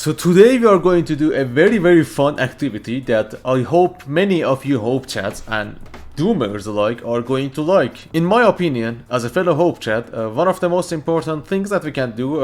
So today we are going to do a very fun activity that I hope many of you Hope Chats and Doomers alike are going to like. In my opinion, as a fellow Hope Chat, one of the most important things that we can do,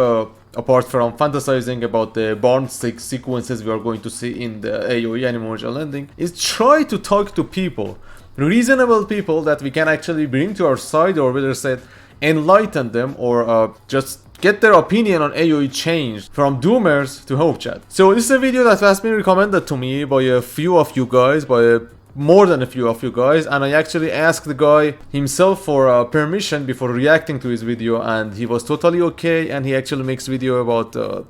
apart from fantasizing about the barn sequences we are going to see in the AOE animation ending, is try to talk to people. Reasonable people that we can actually bring to our side, or whether said enlighten them, or just get their opinion on AOE changed from Doomers to Hope Chat. So this is a video that has been recommended to me by a few of you guys, more than a few of you guys, and I actually asked the guy himself for permission before reacting to his video, and he was totally okay, and he actually makes video about a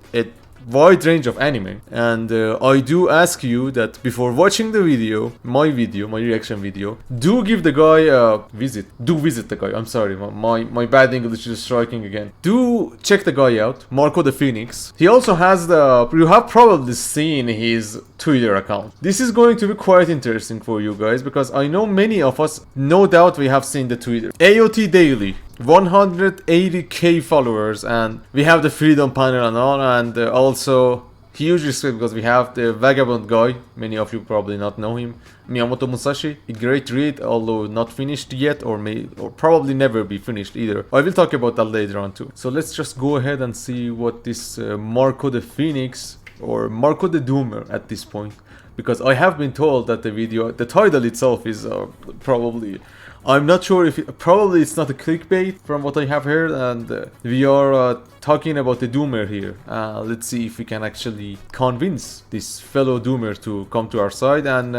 wide range of anime. And I do ask you that before watching the video, my reaction video, do give the guy a visit. Do visit the guy. I'm sorry, my bad English is striking again. Do check the guy out, Marco the Phoenix. He also has you have probably seen his Twitter account. This is going to be quite interesting for you guys, because I know many of us, no doubt we have seen the Twitter. AOT Daily, 180k followers, and we have the freedom panel and all, and also huge respect because we have the vagabond guy. Many of you probably not know him, Miyamoto Musashi. A great read, although not finished yet, or probably never be finished either. I will talk about that later on too. So let's just go ahead and see what this Marco the Phoenix, or Marco the Doomer at this point, because I have been told that the title itself is probably, I'm not sure if probably it's not a clickbait from what I have heard, and we are talking about the Doomer here. Let's see if we can actually convince this fellow Doomer to come to our side. And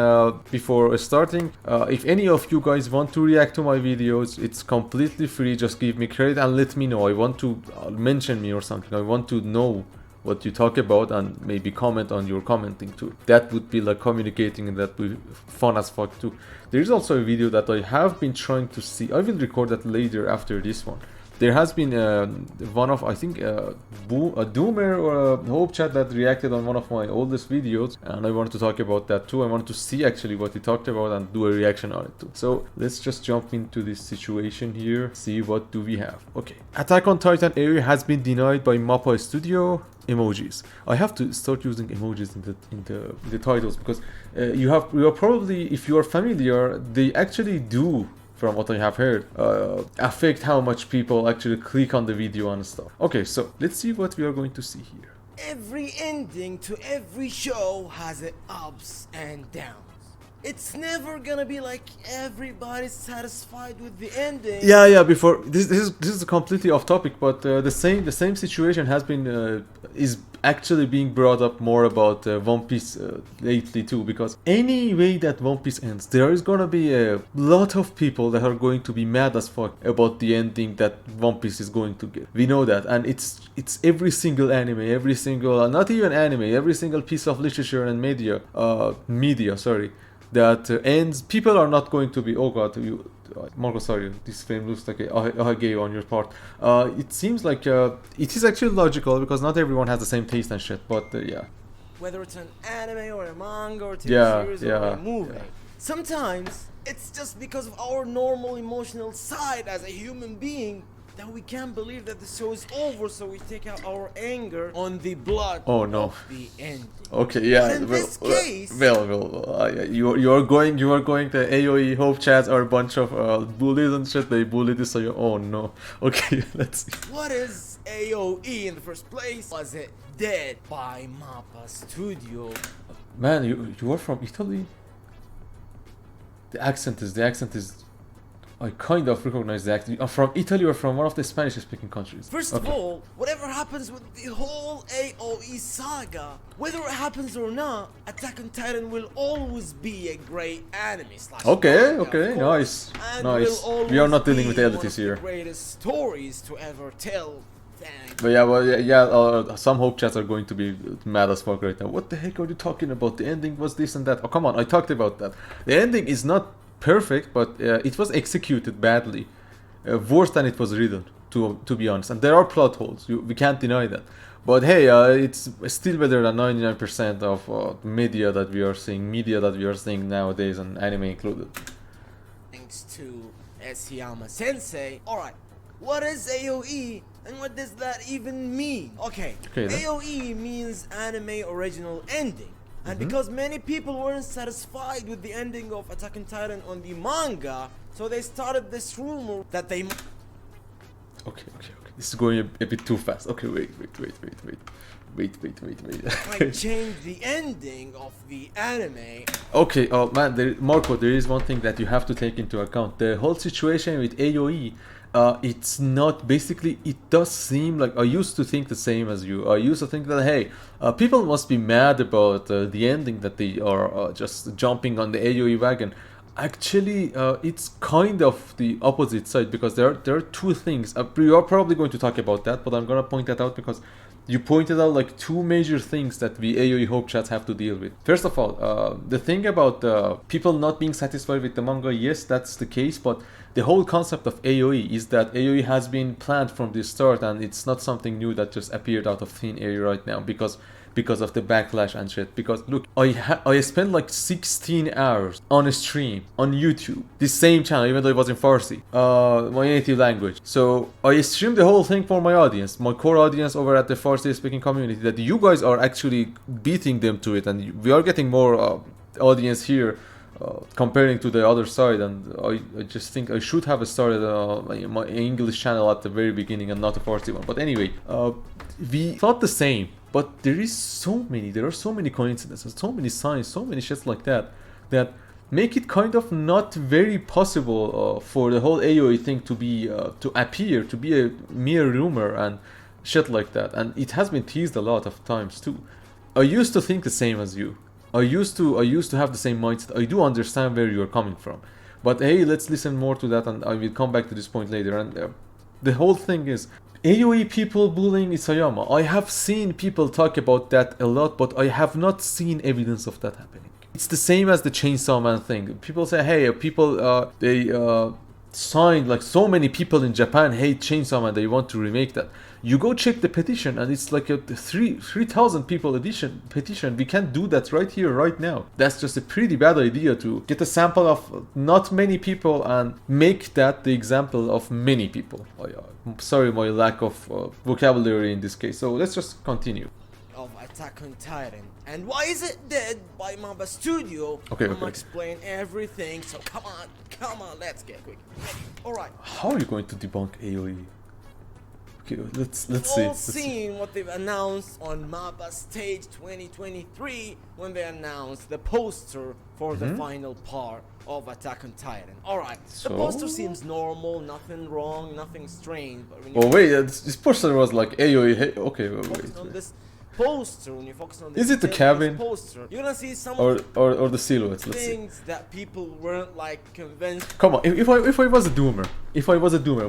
before starting, if any of you guys want to react to my videos, it's completely free. Just give me credit and let me know. I want to mention me or something. I want to know what you talk about, and maybe comment on your commenting too. That would be like communicating, and that would be fun as fuck too. There is also a video that I have been trying to see. I will record that later after this one. There has been one of, I think, a Doomer or a Hope Chat that reacted on one of my oldest videos, and I wanted to talk about that too. I wanted to see actually what he talked about and do a reaction on it too. So let's just jump into this situation here, see what do we have. Okay, Attack on Titan AOE has been denied by Mappa Studio. Emojis. I have to start using emojis in the titles, because you are probably, if you are familiar, they actually do, from what I have heard, affect how much people actually click on the video and stuff. Okay, so let's see what we are going to see here. Every ending to every show has its ups and downs. It's never gonna be like everybody's satisfied with the ending. Yeah. Before this is completely off topic, but the same situation has been is actually being brought up more about One Piece lately too, because any way that One Piece ends, there is gonna be a lot of people that are going to be mad as fuck about the ending that One Piece is going to get. We know that, and it's every single anime, every single not even anime, every single piece of literature and media, that ends. People are not going to be, oh god, Marco, sorry, this frame looks like a gay on your part. It seems like it is actually logical, because not everyone has the same taste and shit, but yeah. Whether it's an anime or a manga or TV series or a movie, sometimes it's just because of our normal emotional side as a human being that we can't believe that the show is over, so we take out our anger on the blood of the ending. Okay, yeah. But in this case, you are going to AOE Hope Chats are a bunch of bullies and shit. They bully this, so oh no. Okay, let's see. What is AOE in the first place? Was it dead by Mappa Studio? Man, you are from Italy? The accent is. I kind of recognize the accent. Are from Italy or from one of the Spanish-speaking countries? First of all, whatever happens with the whole AOE saga, whether it happens or not, Attack on Titan will always be a great anime / Okay, manga, nice. We are not dealing with entities here. The greatest stories to ever tell. But some Hope Chats are going to be mad as fuck right now. What the heck are you talking about? The ending was this and that. Oh, come on, I talked about that. The ending is not perfect, but it was executed badly, worse than it was written, to be honest, and there are plot holes, we can't deny that, but hey, it's still better than 99% of media that we are seeing nowadays, and anime included. Thanks to Esiyama Sensei. Alright, what is AOE and what does that even mean? Okay, AOE means anime original ending. And because many people weren't satisfied with the ending of Attack on Titan on the manga, so they started this rumor that they... Okay. This is going a bit too fast. Okay, wait. might change the ending of the anime. Okay, oh man, Marco, there is one thing that you have to take into account. The whole situation with AOE, it's not, basically, it does seem like, I used to think the same as you. I used to think that, hey, people must be mad about the ending, that they are just jumping on the AOE wagon. Actually, it's kind of the opposite side, because there are two things. You are probably going to talk about that, but I'm gonna point that out because you pointed out like two major things that we AOE Hope Chats have to deal with. First of all, the thing about people not being satisfied with the manga, yes, that's the case, but the whole concept of AOE is that AOE has been planned from the start, and it's not something new that just appeared out of thin air right now because of the backlash and shit. Because look, I spent like 16 hours on a stream on YouTube, the same channel, even though it was in Farsi, my native language. So I streamed the whole thing for my audience, my core audience over at the Farsi speaking community, that you guys are actually beating them to it, and we are getting more audience here comparing to the other side. And I just think I should have started my English channel at the very beginning and not a Farsi one. But anyway, we thought the same. But there are so many coincidences, so many signs, so many shits like that make it kind of not very possible for the whole AOE thing to be to be a mere rumor and shit like that. And it has been teased a lot of times too. I used to think the same as you. I used to have the same mindset. I do understand where you are coming from, but hey, let's listen more to that, and I will come back to this point later. And the whole thing is, AOE people bullying Isayama. I have seen people talk about that a lot, but I have not seen evidence of that happening. It's the same as the Chainsaw Man thing. People say, hey, people, they signed, like so many people in Japan hate Chainsaw Man, they want to remake that. You go check the petition and it's like a 3,000 people petition. We can't do that right here, right now. That's just a pretty bad idea, to get a sample of not many people and make that the example of many people. Sorry, my lack of vocabulary in this case. So let's just continue. Of Attack on Titan, and why is it dead by Mappa Studio? Okay. I'm gonna explain everything, so come on, let's get quick. Alright. How are you going to debunk AOE? Okay, let's see. We've all seen what they've announced on Mappa Stage 2023 when they announced the poster for the final part of Attack on Titan. Alright, the poster seems normal, nothing wrong, nothing strange, but when you wait, this poster was like AOE. Okay, wait. On this poster, when you focus on this, is it the cabin poster, you're gonna see some or the silhouettes? Let's see. Things that people weren't like convinced. Come on, if I was a doomer,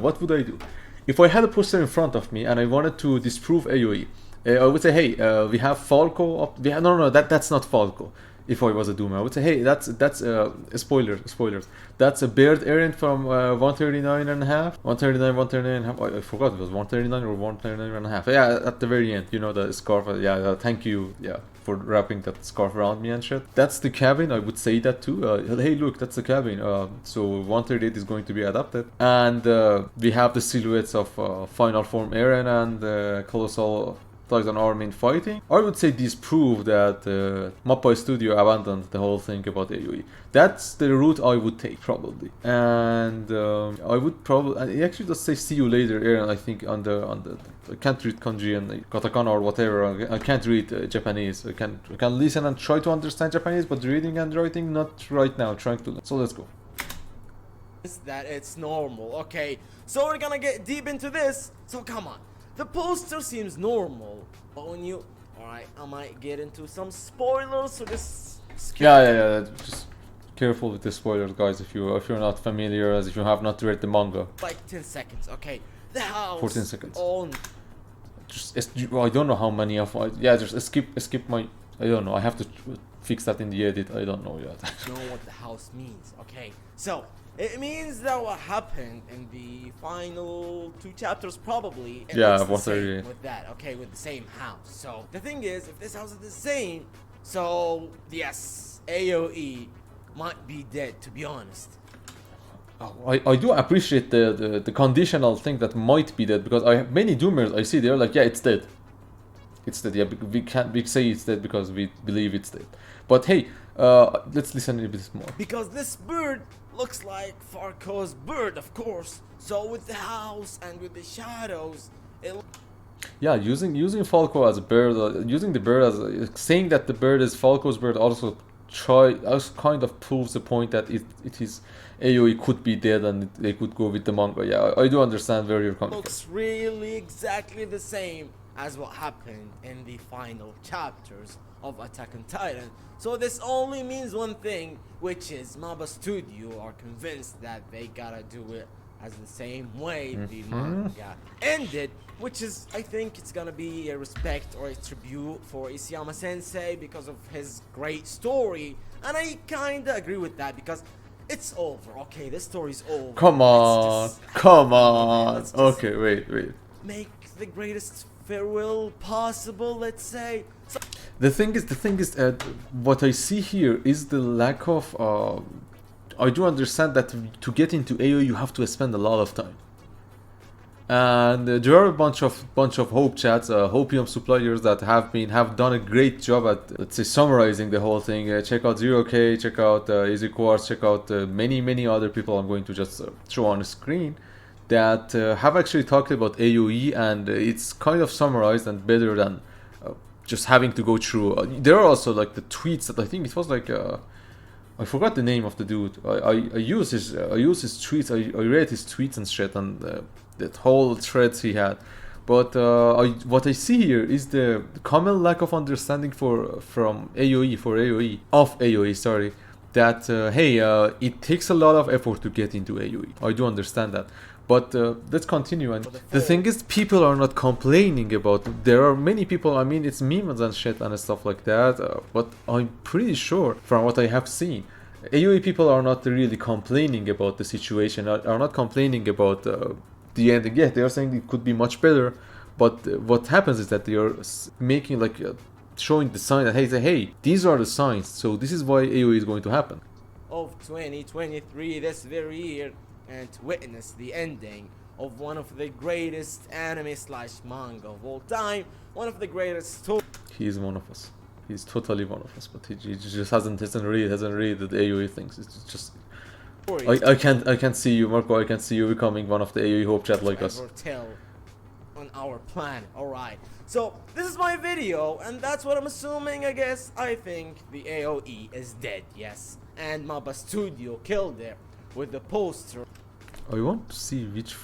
what would I do? If I had a poster in front of me and I wanted to disprove AOE, I would say, hey, we have Falco up. No, that's not Falco. If I was a doomer, I would say, hey, that's spoilers. That's a Baird Errant from 139 and a half. 139 and a half. I forgot it was 139 or 139 and a half. Yeah, at the very end, you know, the scarf. Yeah, thank you. Yeah, for wrapping that scarf around me and shit. That's the cabin. I would say that too. Hey, look, that's the cabin. So 138 is going to be adapted, and we have the silhouettes of Final Form Eren and Colossal Titan Army in fighting. I would say these prove that Mappa Studio abandoned the whole thing about AOE. That's the route I would take, probably. And I would probably actually just say see you later, Eren. I think on the I can't read kanji and katakana or whatever. I can't read Japanese. I can listen and try to understand Japanese, but reading and writing not right now. Trying to learn. So let's go. That it's normal. Okay, so we're gonna get deep into this. So come on. The poster seems normal, but when you... Alright, I might get into some spoilers, so just... Yeah, just careful with the spoilers, guys, if you're not familiar, as if you have not read the manga. Like 10 seconds, okay. The house... 14 seconds. On... I don't know how many of... Yeah, just skip my... I don't know, I have to fix that in the edit, I don't know yet. I know what the house means, okay. So, it means that what happened in the final 2 chapters probably, yeah, with that, okay, with the same house. So the thing is, if this house is the same, so yes, AOE might be dead, to be honest. I do appreciate the conditional thing that might be dead, because many doomers I see, they're like, yeah, it's dead. It's dead, yeah, we say it's dead because we believe it's dead. But hey, let's listen a bit more. Because this bird looks like Farco's bird, of course. So with the house and with the shadows, yeah, using Falco as a bird, using the bird as saying that the bird is Falco's bird also kind of proves the point that it is AOE could be dead and they could go with the manga. Yeah, I do understand where you're coming from. Looks really exactly the same as what happened in the final chapters of Attack on Titan. So this only means one thing, which is Mappa Studio are convinced that they gotta do it as the same way the manga ended, which is, I think it's gonna be a respect or a tribute for Isayama Sensei because of his great story, and I kinda agree with that because it's over. Okay, this story's over. Come on, come on. Okay, wait. Make the greatest farewell possible, let's say. So the thing is, what I see here is the lack of. I do understand that to get into AOE you have to spend a lot of time, and there are a bunch of hope chats, hopium suppliers that have done a great job at, let's say, summarizing the whole thing. Check out 0K, check out Easy Quartz, check out many other people I'm going to just throw on the screen that have actually talked about AOE, and it's kind of summarized and better than just having to go through. There are also like the tweets that I think it was like. I forgot the name of the dude. I use his tweets. I read his tweets and shit, and that whole threads he had. But what I see here is the common lack of understanding from AOE, sorry. That hey, it takes a lot of effort to get into AOE. I do understand that. But let's continue. And the thing is, people are not complaining about it. There are many people, I mean, it's memes and shit and stuff like that. But I'm pretty sure, from what I have seen, AOE people are not really complaining about the situation, are not complaining about the ending. Yeah, they are saying it could be much better. But what happens is that they are making like, showing the sign that, hey, these are the signs. So this is why AOE is going to happen. Of 2023, this very year. And to witness the ending of one of the greatest anime/manga of all time, one of the greatest stories. He is one of us. He's totally one of us, but he just hasn't read the AOE things. It's just I can't see you, Marco. I can see you becoming one of the AOE hope chat like us. Tell on our plan. All right. So this is my video, and that's what I'm assuming. I guess I think the AOE is dead. Yes, and Mappa Studio killed it with the poster. I want to see which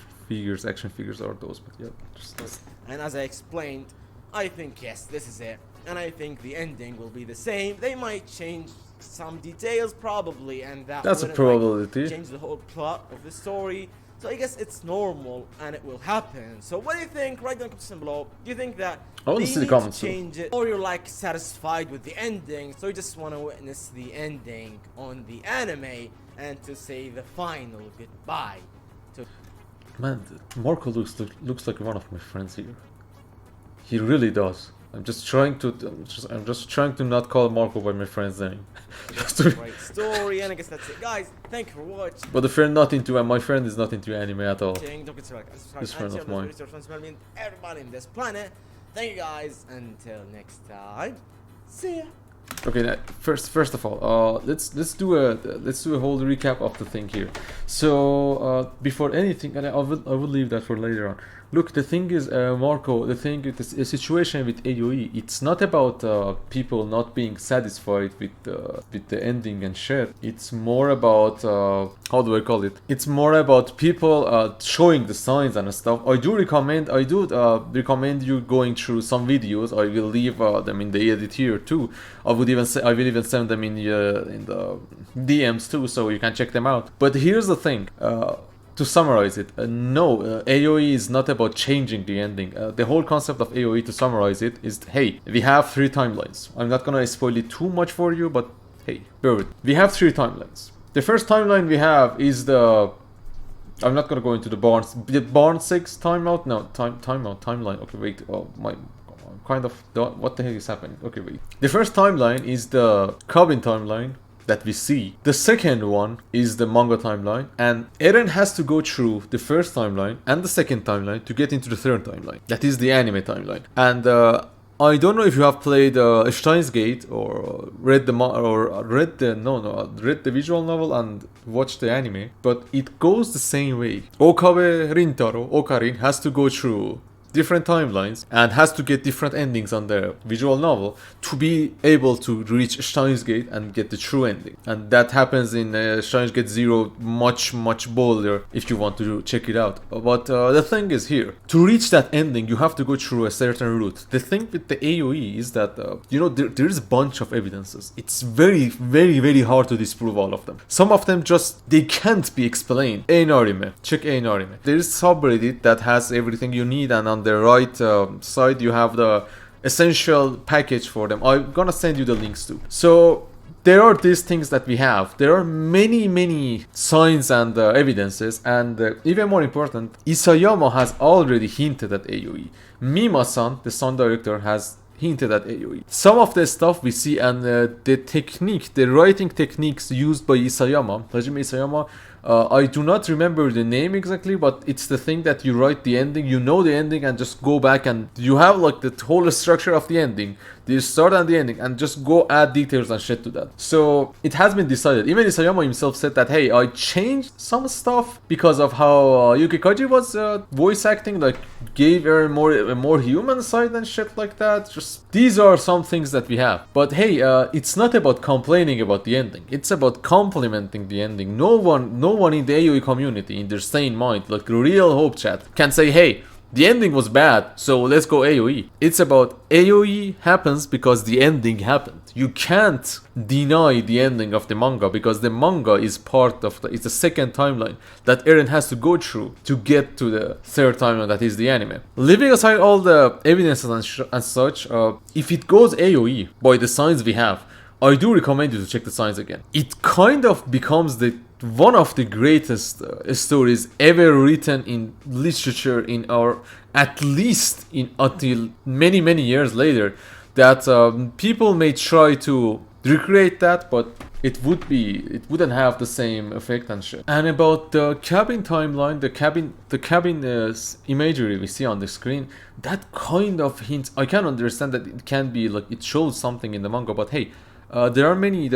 action figures are those, but yeah, just. And as I explained, I think yes, this is it, and I think the ending will be the same. They might change some details probably, and that's a probability. Like, change the whole plot of the story. So I guess it's normal, and it will happen. So what do you think? Write down in the comments below. Do you think that I want to see the comments change it, or you're like satisfied with the ending, so you just want to witness the ending on the anime and to say the final goodbye? Man, Marco looks like one of my friends here. He really does. I'm just trying to not call Marco by my friend's name. Great story, and I guess that's it, guys. Thank you for watching. But my friend is not into anime at all. This friend of mine. Everybody in this planet. Thank you, guys. Until next time. See ya. Okay, now, first of all, let's do a whole recap of the thing here. So before anything, and I will leave that for later on. Look, the thing is, Marco, the situation with AOE, it's not about people not being satisfied with the ending and shit. It's more about how do I call it? It's more about people showing the signs and stuff. I do recommend you going through some videos. I will leave them in the edit here too. I will even send them in the DMs too, so you can check them out. But here's the thing. To summarize it, no, AOE is not about changing the ending. The whole concept of AOE, to summarize it, is, hey, we have 3 timelines. I'm not gonna spoil it too much for you, but hey, bear with me. We have 3 timelines. The first timeline we have is the... I'm not gonna go into the Barn 6 timeout? No, timeline. Okay, wait, kind of... What the heck is happening? Okay, wait. The first timeline is the Cabin timeline. that we see. The second one is the manga timeline, and Eren has to go through the first timeline and the second timeline to get into the third timeline. That is the anime timeline. And I don't know if you have played Steins Gate or read the visual novel and watched the anime, but it goes the same way. Okabe Rintaro, Okarin, has to go through different timelines and has to get different endings on the visual novel to be able to reach Steins Gate and get the true ending. And that happens in Steins Gate 0 much bolder if you want to check it out. But the thing is here, to reach that ending you have to go through a certain route. The thing with the AOE is that there is a bunch of evidences. It's very hard to disprove all of them. Some of them just, they can't be explained. Einarime, check Einarime. There is subreddit that has everything you need, and on the right side you have the essential package for them. I'm gonna send you the links too. So there are these things that we have. There are many signs and evidences, and even more important, Isayama has already hinted at AOE. Mima-san, the sound director, has hinted at AOE. Some of the stuff we see and the writing techniques used by Isayama, Hajime Isayama, I do not remember the name exactly, but it's the thing that you write the ending, you know the ending, and just go back and you have like the whole structure of the ending, the start and the ending, and just go add details and shit to that. So it has been decided. Even Isayama himself said that, hey, I changed some stuff because of how Yuki Kaji was voice acting, like gave her a more human side and shit like that. Just these are some things that we have. But hey, it's not about complaining about the ending. It's about complimenting the ending. No one in the AOE community, in their sane mind, like real Hope Chat, can say, hey, the ending was bad, so let's go AOE. It's about AOE happens because the ending happened. You can't deny the ending of the manga because the manga is part of it's the second timeline that Eren has to go through to get to the third timeline that is the anime. Leaving aside all the evidences and such, if it goes AOE by the signs we have, I do recommend you to check the signs again. It kind of becomes one of the greatest stories ever written in literature in our, at least until many years later, that people may try to recreate that, but it wouldn't have the same effect and shit. And about the cabin timeline, the cabin imagery we see on the screen, that kind of hints. I can understand that it can be like it shows something in the manga, but hey, there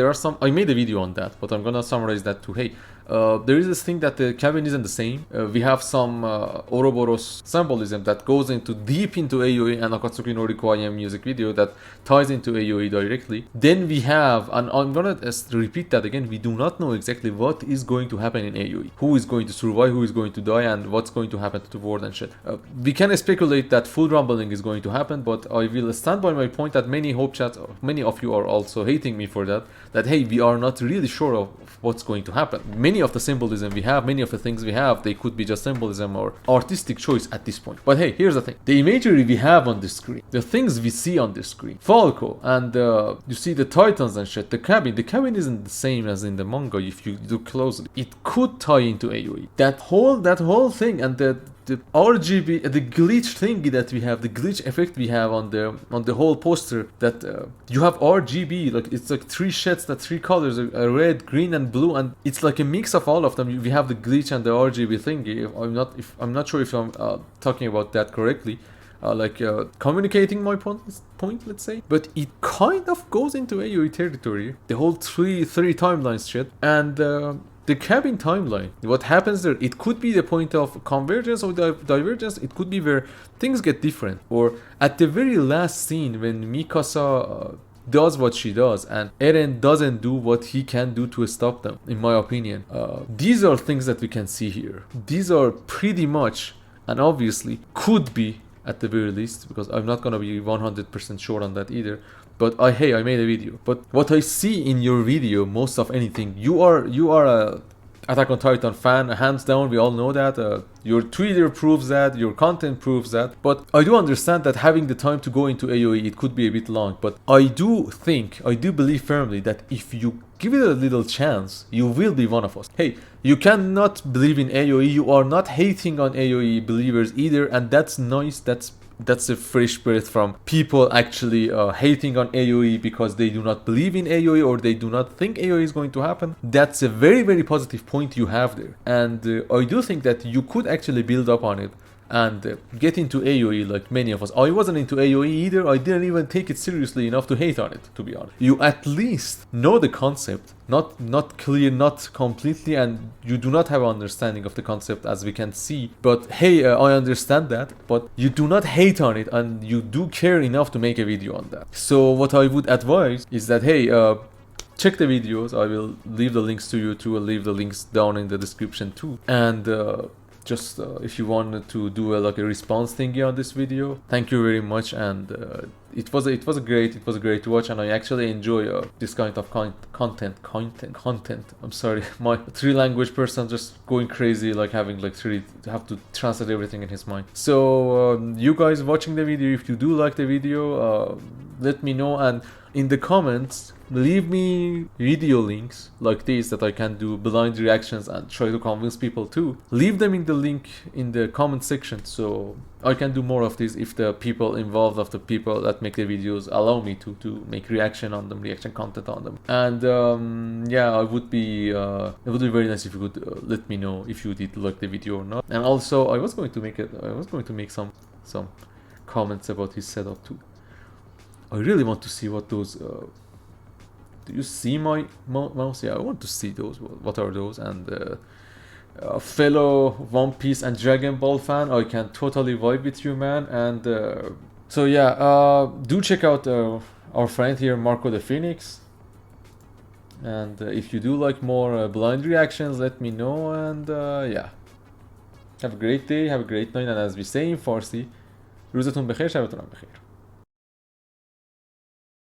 are some. I made a video on that, but I'm gonna summarize that too. Hey, there is this thing that the cabin isn't the same. We have some Ouroboros symbolism that goes deep into AOE and Akatsuki no Requiem music video that ties into AOE directly. Then we have, and I'm gonna repeat that again, we do not know exactly what is going to happen in AOE. Who is going to survive, who is going to die, and what's going to happen to the world and shit. We can speculate that full rumbling is going to happen, but I will stand by my point that many Hope Chats, many of you are also hating me for that hey, we are not really sure of what's going to happen. Many of the symbolism we have, many of the things we have, they could be just symbolism or artistic choice at this point. But hey, here's the thing. The imagery we have on the screen, the things we see on the screen, Falco, and you see the Titans and shit, the cabin isn't the same as in the manga if you look closely. It could tie into AOE. That whole thing, and the RGB, the glitch thing that we have, the glitch effect we have on the whole poster, that you have RGB, like it's like three shades, that three colors, red, green, and blue, and it's like a mix of all of them. We have the glitch and the RGB thing. I'm not sure if I'm talking about that correctly, communicating my point, let's say. But it kind of goes into AOE territory, the whole three timelines shit, and the cabin timeline, what happens there, it could be the point of convergence or divergence, it could be where things get different, or at the very last scene when Mikasa does what she does and Eren doesn't do what he can do to stop them, in my opinion. These are things that we can see here. These are pretty much, and obviously could be at the very least, because I'm not gonna be 100% sure on that either. But I made a video. But what I see in your video, most of anything, you are a Attack on Titan fan, hands down. We all know that. Your Twitter proves that. Your content proves that. But I do understand that having the time to go into AOE, it could be a bit long. But I do believe firmly that if you give it a little chance, you will be one of us. Hey, you cannot believe in AOE. You are not hating on AOE believers either, and that's nice. That's that's a fresh breath from people actually hating on AOE because they do not believe in AOE or they do not think AOE is going to happen. That's a very, very positive point you have there. And I do think that you could actually build up on it and get into AOE like many of us. I wasn't into AOE either. I didn't even take it seriously enough to hate on it, to be honest. You at least know the concept, not clear, not completely, and you do not have an understanding of the concept as we can see. But hey, I understand that, but you do not hate on it and you do care enough to make a video on that. So what I would advise is that, hey, check the videos. I will leave the links to you too. I'll leave the links down in the description too. And just if you wanted to do like a response thingy on this video, thank you very much. And it was a great watch, and I actually enjoy this kind of content. I'm sorry, my 3-language person just going crazy, like having like have to translate everything in his mind. So you guys watching the video, if you do like the video, let me know, and in the comments leave me video links like these that I can do blind reactions and try to convince people too. Leave them in the link in the comment section so I can do more of this if the people involved, of the people that make the videos, allow me to make reaction on them, reaction content on them. And yeah, it would be very nice if you could let me know if you did like the video or not. And also I was going to make some comments about his setup too. I really want to see what those do you see my mouse? Yeah, I want to see those. What are those? And fellow One Piece and Dragon Ball fan, I can totally vibe with you, man. And so yeah, do check out our friend here, Marco the Phoenix. And if you do like more blind reactions, let me know. And yeah, have a great day, have a great night. And as we say in Farsi, روزتون بخیر، شبتون هم بخیر.